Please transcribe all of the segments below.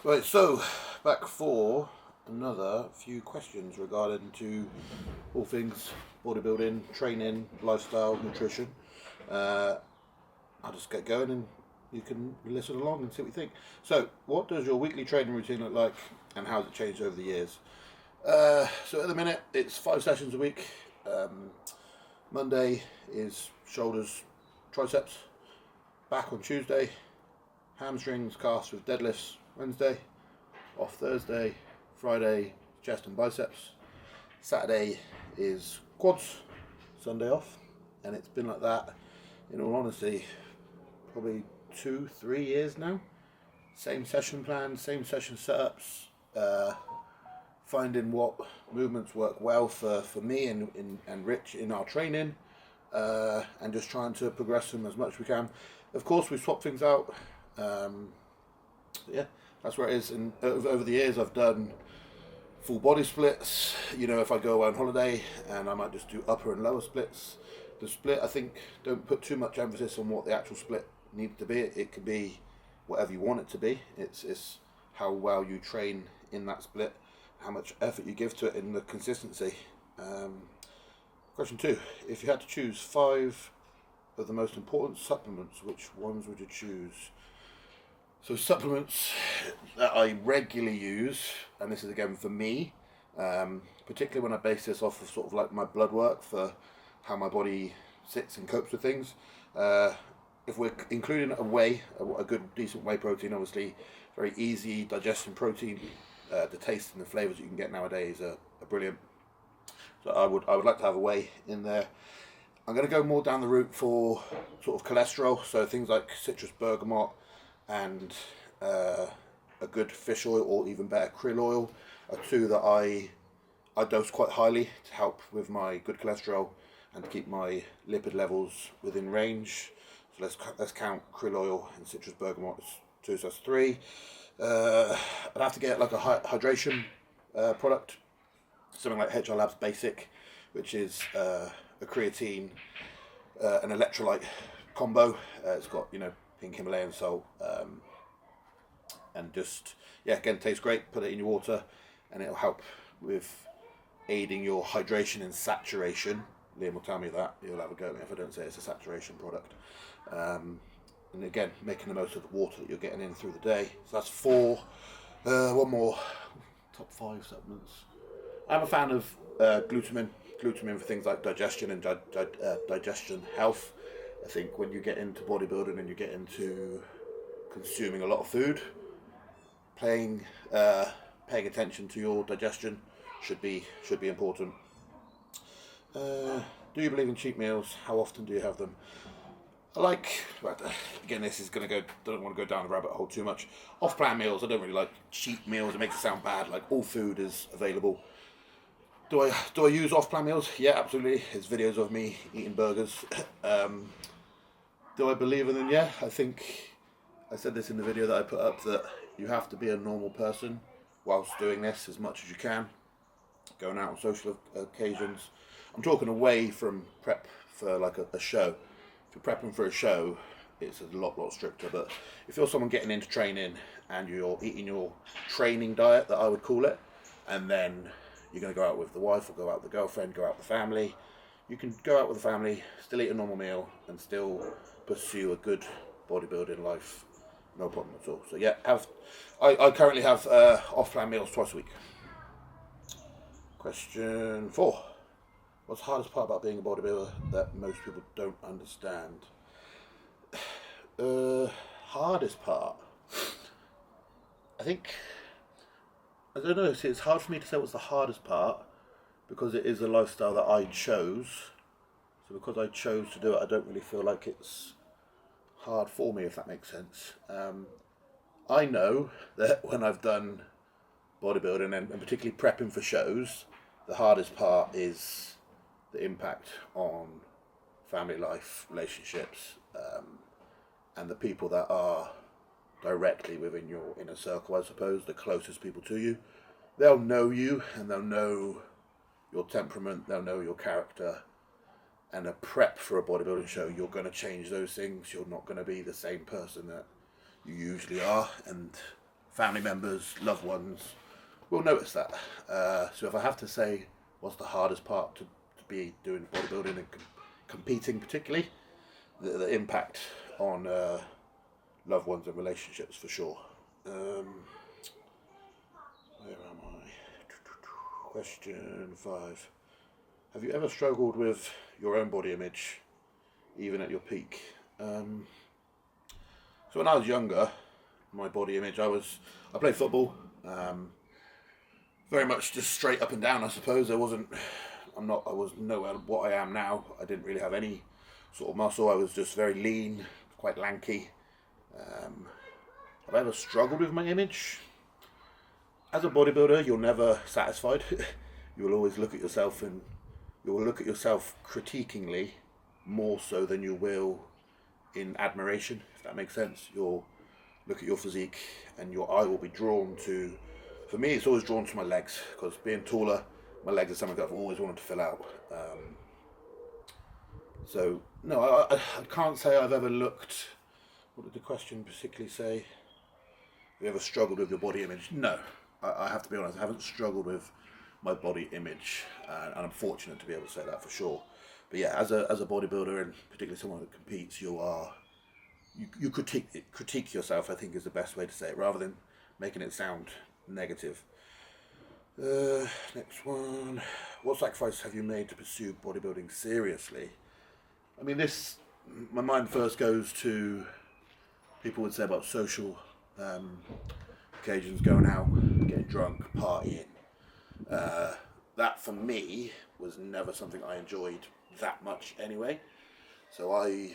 Right, so back for another few questions regarding to all things bodybuilding, training, lifestyle, nutrition. I'll just get going and you can listen along and see what you think. So, what does your weekly training routine look like and how has it changed over the years? So at the minute, it's 5 sessions a week. Monday is shoulders, triceps. Back on Tuesday, hamstrings, calves with deadlifts. Wednesday, off Thursday. Friday, chest and biceps. Saturday is quads. Sunday off. And it's been like that, in all honesty, probably 2-3 years now. Same session plan, same session setups. Finding what movements work well for me and Rich in our training, and just trying to progress them as much as we can. Of course, we swap things out. Yeah, that's where it is. And over the years, I've done full body splits. You know, if I go away on holiday, and I might just do upper and lower splits. The split, I think, don't put too much emphasis on what the actual split needs to be. It could be whatever you want it to be. It's how well you train in that split, how much effort you give to it, and the consistency. Question 2: if you had to choose 5 of the most important supplements, which ones would you choose? So supplements that I regularly use, and this is again for me, particularly when I base this off of sort of like my blood work for how my body sits and copes with things. If we're including a good decent whey protein, obviously very easy digestion protein, the taste and the flavours you can get nowadays are brilliant. So I would like to have a whey in there. I'm going to go more down the route for sort of cholesterol, so things like citrus bergamot and a good fish oil, or even better krill oil, are two that I dose quite highly to help with my good cholesterol and to keep my lipid levels within range. So let's count krill oil and citrus bergamot as 2, so that's 3. I'd have to get like a hydration product, something like HR Labs Basic, which is a creatine, an electrolyte combo. It's got, you know, pink Himalayan salt, and just, yeah, again, tastes great. Put it in your water and it'll help with aiding your hydration and saturation. Liam will tell me that. He'll have a go at me if I don't say it's a saturation product. And again, making the most of the water that you're getting in through the day. So that's 4. One more. Top 5 supplements. I'm a fan of glutamine. Glutamine for things like digestion and digestion health. I think when you get into bodybuilding and you get into consuming a lot of food, paying attention to your digestion should be important. Do you believe in cheat meals? How often do you have them? Again, this is going to go, don't want to go down the rabbit hole too much. Off-plan meals, I don't really like cheat meals. It makes it sound bad. Like, all food is available. Do I use off-plan meals? Yeah, absolutely. There's videos of me eating burgers. Do I believe in them? Yeah, I think I said this in the video that I put up, that you have to be a normal person whilst doing this as much as you can. Going out on social occasions. I'm talking away from prep for like a show. If you're prepping for a show, it's a lot stricter. But if you're someone getting into training and you're eating your training diet, that I would call it, and then you're going to go out with the wife or go out with the girlfriend, go out with the family, you can go out with the family, still eat a normal meal and still pursue a good bodybuilding life, no problem at all. So yeah, I currently have off-plan meals twice a week. Question 4: what's the hardest part about being a bodybuilder that most people don't understand? Hardest part, I think, I don't know. See, it's hard for me to say what's the hardest part because it is a lifestyle that I chose. So because I chose to do it, I don't really feel like it's hard for me, if that makes sense. I know that when I've done bodybuilding and particularly prepping for shows, the hardest part is the impact on family life, relationships, and the people that are directly within your inner circle, I suppose, the closest people to you. They'll know you and they'll know your temperament, they'll know your character. And a prep for a bodybuilding show, you're going to change those things. You're not going to be the same person that you usually are. And family members, loved ones will notice that. So if I have to say what's the hardest part to be doing bodybuilding and competing particularly, the impact on loved ones and relationships for sure. Where am I? Question 5. Have you ever struggled with your own body image, even at your peak? So when I was younger, my body image, I played football, very much just straight up and down, I suppose. I was nowhere what I am now. I didn't really have any sort of muscle. I was just very lean, quite lanky. Have I ever struggled with my image? As a bodybuilder, you're never satisfied. You will always look at yourself, and you will look at yourself critiquingly more so than you will in admiration, if that makes sense. You'll look at your physique and your eye will be drawn to, for me it's always drawn to my legs, because being taller, my legs are something that I've always wanted to fill out. So no, I can't say I've ever looked, what did the question particularly say? Have you ever struggled with your body image? No, I have to be honest, I haven't struggled with my body image, and I'm fortunate to be able to say that for sure. But yeah, as a bodybuilder, and particularly someone that competes, you critique yourself, I think is the best way to say it, rather than making it sound negative. Next one. What sacrifice have you made to pursue bodybuilding seriously? I mean, my mind first goes to, people would say about social occasions, going out, getting drunk, partying. That for me was never something I enjoyed that much anyway. So I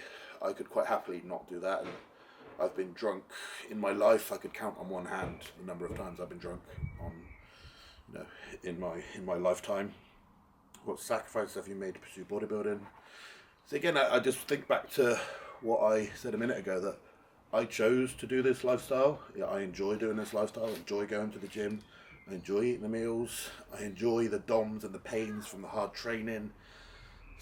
could quite happily not do that. And I've been drunk in my life. I could count on one hand the number of times I've been drunk in my lifetime. What sacrifices have you made to pursue bodybuilding? So again, I just think back to what I said a minute ago, that I chose to do this lifestyle. Yeah, I enjoy doing this lifestyle. I enjoy going to the gym. I enjoy eating the meals. I enjoy the DOMs and the pains from the hard training.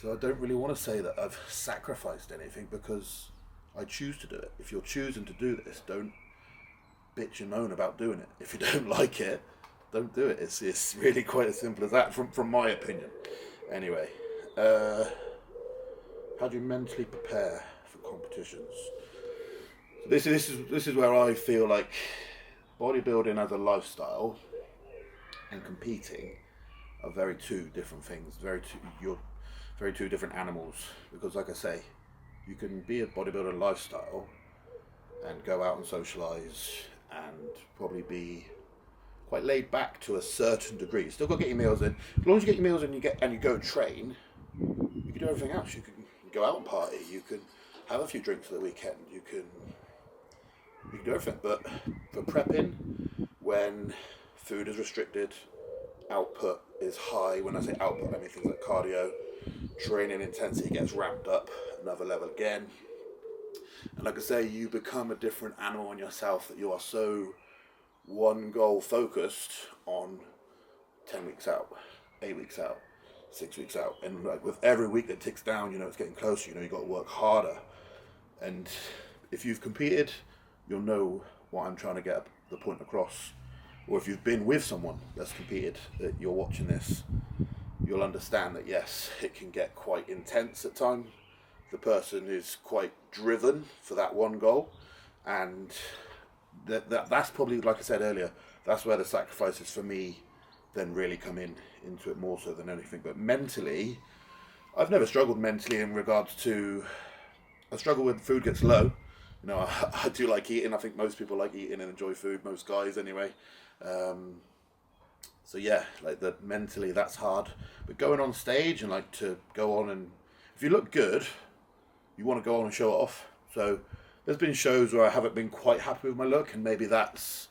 So I don't really want to say that I've sacrificed anything, because I choose to do it. If you're choosing to do this, don't bitch and moan about doing it. If you don't like it, don't do it. It's really quite as simple as that, from my opinion. Anyway, how do you mentally prepare for competitions? So this is where I feel like bodybuilding as a lifestyle and competing are very two different things. You're very two different animals, because like I say, you can be a bodybuilder lifestyle and go out and socialise and probably be quite laid back to a certain degree. Still got to get your meals in. As long as you get your meals in, you go train, you can do everything else. You can go out and party, you can have a few drinks at the weekend, you can do everything. But for prepping, when food is restricted, output is high. When I say output, I mean things like cardio, training intensity gets ramped up another level again. And like I say, you become a different animal on yourself, that you are so one goal focused on 10 weeks out, 8 weeks out, 6 weeks out. And like with every week that ticks down, it's getting closer, you've got to work harder. And if you've competed, you'll know what I'm trying to get the point across. Or if you've been with someone that's competed, that you're watching this, you'll understand that yes, it can get quite intense at times. The person is quite driven for that one goal, and that's probably, like I said earlier, that's where the sacrifices for me then really come into it more so than anything. But mentally, I've never struggled mentally in regards to, I struggle when food gets low. I do like eating. I think most people like eating and enjoy food, most guys anyway. So yeah, like mentally that's hard. But going on stage and like to go on, and if you look good, you want to go on and show it off. So there's been shows where I haven't been quite happy with my look, and maybe that's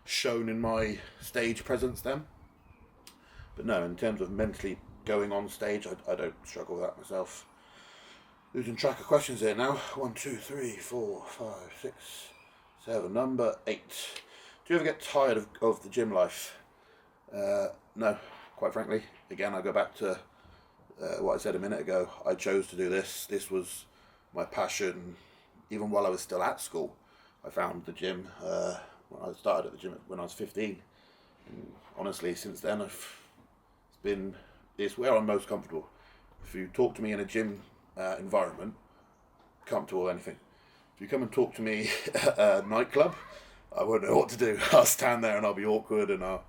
shown in my stage presence then. But no, in terms of mentally going on stage, I don't struggle with that myself. Losing track of questions here now. 1, 2, 3, 4, 5, 6, 7. Number 8. Do you ever get tired of the gym life? No, quite frankly. Again, I go back to what I said a minute ago. I chose to do this. This was my passion. Even while I was still at school, I found the gym I started at the gym when I was 15. And honestly, since then, it's where I'm most comfortable. If you talk to me in a gym environment, comfortable anything. If you come and talk to me at a nightclub, I won't know what to do. I'll stand there and I'll be awkward, and I'll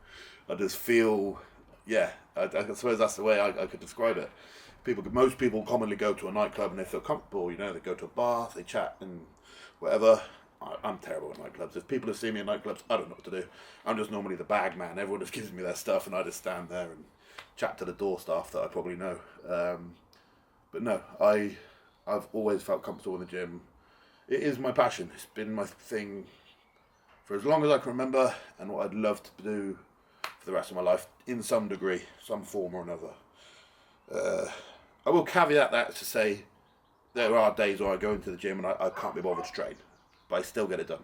just feel, yeah. I suppose that's the way I could describe it. Most people commonly go to a nightclub and they feel comfortable. You know, they go to a bar, they chat and whatever. I'm terrible at nightclubs. If people have seen me in nightclubs, I don't know what to do. I'm just normally the bag man. Everyone just gives me their stuff and I just stand there and chat to the door staff that I probably know. But no, I've always felt comfortable in the gym. It is my passion. It's been my thing for as long as I can remember, and what I'd love to do for the rest of my life in some degree, some form or another. I will caveat that to say there are days where I go into the gym and I can't be bothered to train, but I still get it done.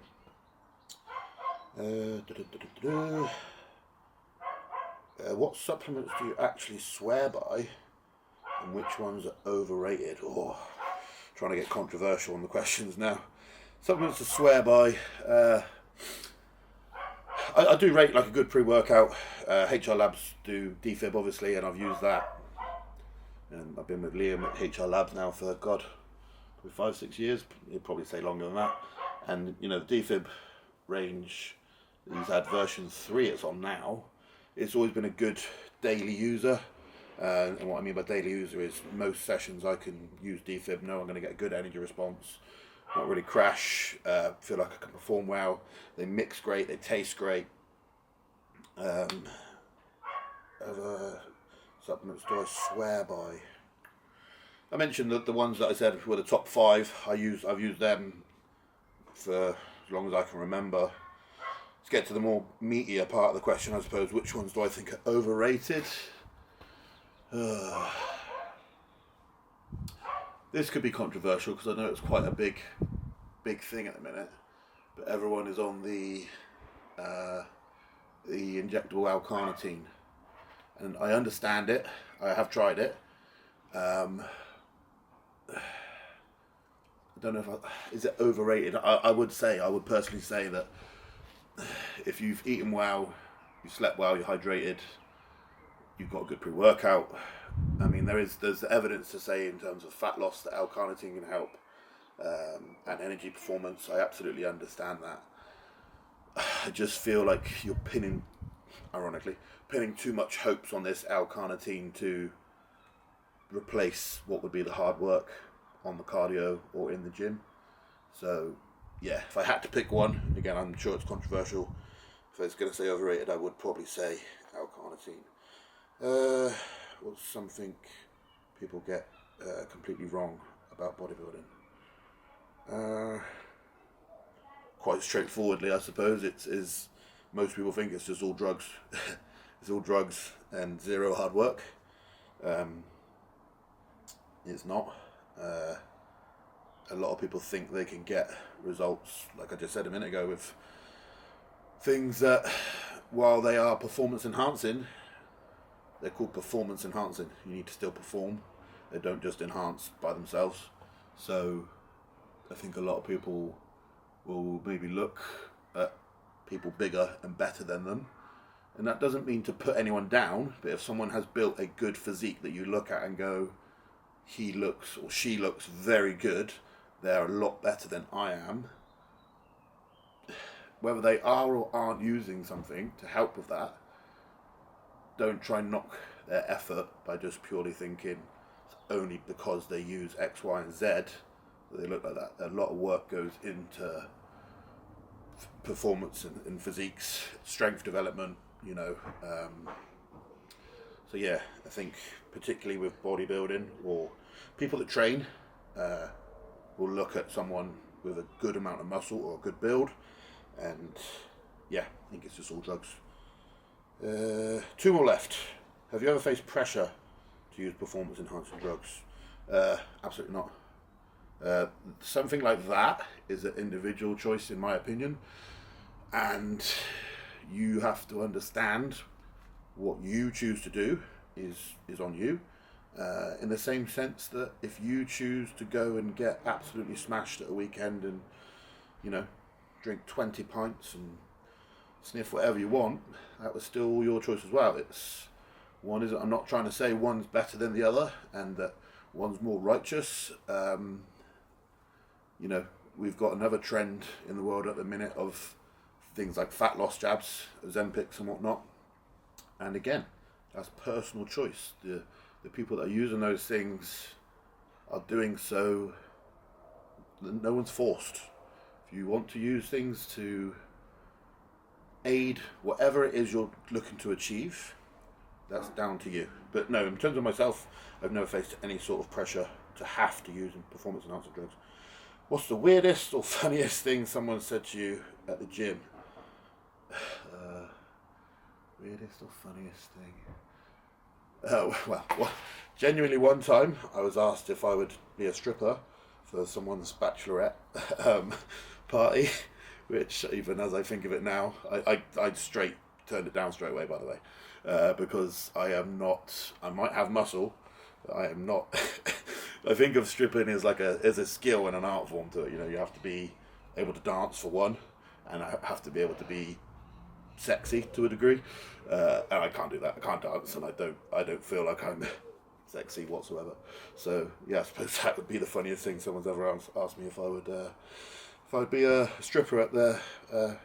What supplements do you actually swear by, and which ones are overrated? Oh, trying to get controversial on the questions now. Supplements to swear by. I do rate like a good pre-workout. HR Labs do defib obviously, and I've used that. And I've been with Liam at HR Labs now for, God, 5-6 years. He'd probably say longer than that. And, you know, the defib range, he's had version 3 it's on now. It's always been a good daily user. And what I mean by daily user is most sessions I can use defib, know I'm going to get a good energy response, not really crash, feel like I can perform well. They mix great, they taste great. Other supplements do I swear by? I mentioned that the ones that I said were the top 5. I've used them for as long as I can remember. Let's get to the more meatier part of the question, I suppose. Which ones do I think are overrated? This could be controversial because I know it's quite a big thing at the minute, but everyone is on the injectable L-carnitine, and I understand it. I have tried it. I don't know if is it overrated. I would personally say that if you've eaten well, you slept well, you're hydrated, you've got a good pre-workout. I mean, there's evidence to say in terms of fat loss that L-carnitine can help, and energy performance. I absolutely understand that. I just feel like you're pinning too much hopes on this L-carnitine to replace what would be the hard work on the cardio or in the gym. So, yeah, if I had to pick one, again, I'm sure it's controversial. If I was going to say overrated, I would probably say L-carnitine. What's something people get completely wrong about bodybuilding? Quite straightforwardly, I suppose, it's most people think it's just all drugs. It's all drugs and zero hard work. It's not. A lot of people think they can get results, like I just said a minute ago, with things that, while they are performance enhancing, they're called performance enhancing. You need to still perform. They don't just enhance by themselves. So I think a lot of people will maybe look at people bigger and better than them. And that doesn't mean to put anyone down, but if someone has built a good physique that you look at and go, he looks or she looks very good, they're a lot better than I am. Whether they are or aren't using something to help with that, don't try and knock their effort by just purely thinking it's only because they use X, Y, and Z that they look like that. A lot of work goes into performance and physiques, strength development, you know. So yeah, I think particularly with bodybuilding or people that train, will look at someone with a good amount of muscle or a good build, and yeah, I think it's just all drugs. 2 more left. Have you ever faced pressure to use performance enhancing drugs? Absolutely not. Something like that is an individual choice, in my opinion, and you have to understand what you choose to do is on you. In the same sense that if you choose to go and get absolutely smashed at a weekend and, you know, drink 20 pints and sniff whatever you want, that was still your choice as well. I'm not trying to say one's better than the other and that one's more righteous. You know, we've got another trend in the world at the minute of things like fat loss jabs, Ozempics and whatnot. And again, that's personal choice. The people that are using those things are doing so, no one's forced. If you want to use things to aid whatever it is you're looking to achieve, that's down to you. But no, in terms of myself, I've never faced any sort of pressure to have to use performance enhancing drugs. What's the weirdest or funniest thing someone said to you at the gym? Weirdest or funniest thing? Well, genuinely one time I was asked if I would be a stripper for someone's bachelorette party, which even as I think of it now, I'd straight turned it down straight away, by the way, because I might have muscle, but I am not. I think of stripping as as a skill and an art form to it. You know, you have to be able to dance for one, and I have to be able to be sexy to a degree, and I can't do that. I can't dance, and I don't feel like I'm sexy whatsoever. So yeah, I suppose that would be the funniest thing someone's ever asked me, if I would be a stripper at the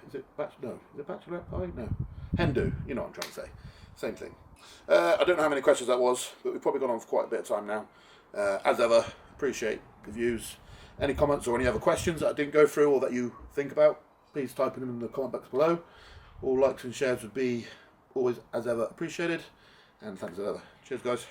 is it bachelorette party? No, Hindu. You know what I'm trying to say. Same thing. I don't know how many questions that was, but we've probably gone on for quite a bit of time now. As ever, appreciate the views. Any comments or any other questions that I didn't go through or that you think about, please type them in the comment box below. All likes and shares would be always, as ever, appreciated. And thanks as ever. Cheers, guys.